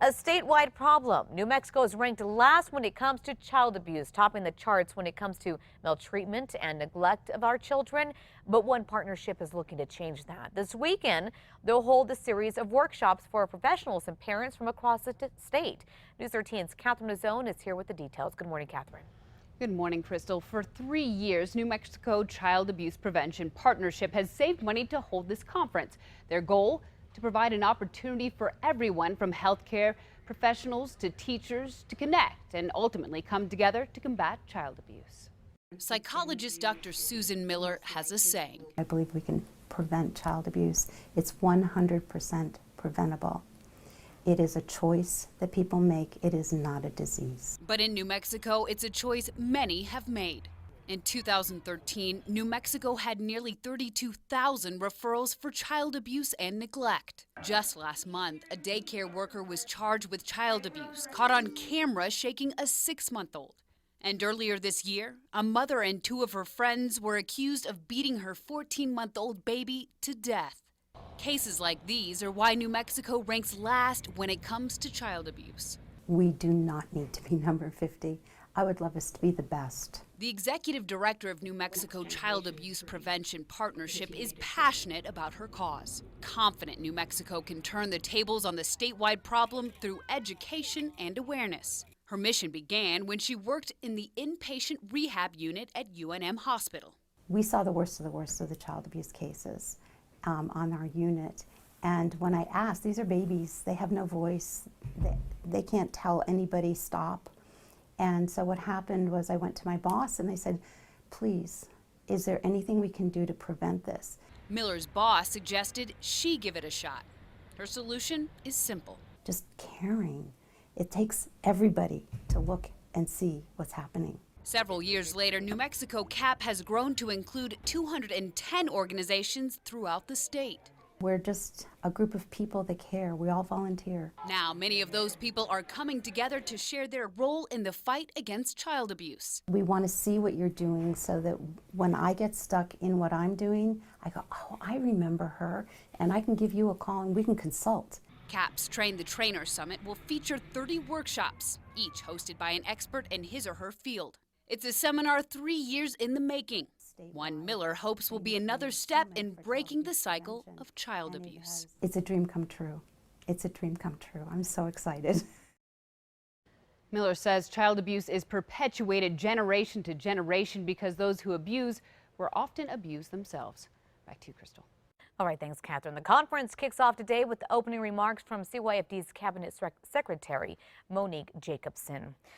A statewide problem. New Mexico is ranked last when it comes to child abuse, topping the charts when it comes to maltreatment and neglect of our children. But one partnership is looking to change that. This weekend, they'll hold a series of workshops for professionals and parents from across the state. News 13's Catherine Nazone is here with the details. Good morning, Catherine. Good morning, Crystal. For 3 years, New Mexico Child Abuse Prevention Partnership has saved money to hold this conference. Their goal? To provide an opportunity for everyone from healthcare professionals to teachers to connect and ultimately come together to combat child abuse. Psychologist Dr. Susan Miller has a saying. I believe we can prevent child abuse. It's 100% preventable. It is a choice that people make. It is not a disease. But in New Mexico, it's a choice many have made. In 2013, New Mexico had nearly 32,000 referrals for child abuse and neglect. Just last month, a daycare worker was charged with child abuse, caught on camera shaking a 6-month-old. And earlier this year, a mother and 2 of her friends were accused of beating her 14-month-old baby to death. Cases like these are why New Mexico ranks last when it comes to child abuse. We do not need to be number 50. I would love us to be the best. The executive director of New Mexico Child Abuse Prevention Partnership is passionate about her cause. Confident New Mexico can turn the tables on the statewide problem through education and awareness. Her mission began when she worked in the inpatient rehab unit at UNM Hospital. We saw the worst of the child abuse cases on our unit. And when I asked, these are babies, they have no voice, they can't tell anybody stop. And so what happened was I went to my boss and they said, please, is there anything we can do to prevent this? Miller's boss suggested she give it a shot. Her solution is simple. Just caring. It takes everybody to look and see what's happening. Several years later, New Mexico CAP has grown to include 210 organizations throughout the state. We're just a group of people that care. We all volunteer. Now, many of those people are coming together to share their role in the fight against child abuse. We want to see what you're doing so that when I get stuck in what I'm doing, I go, oh, I remember her, and I can give you a call and we can consult. CAP's Train the Trainer Summit will feature 30 workshops, each hosted by an expert in his or her field. It's a seminar 3 years in the making. One Miller hopes will be another step in breaking the cycle of child abuse. It's a dream come true. It's a dream come true. I'm so excited. Miller says child abuse is perpetuated generation to generation because those who abuse were often abused themselves. Back to you, Crystal. All right, thanks, Catherine. The conference kicks off today with the opening remarks from CYFD's Cabinet Secretary, Monique Jacobson.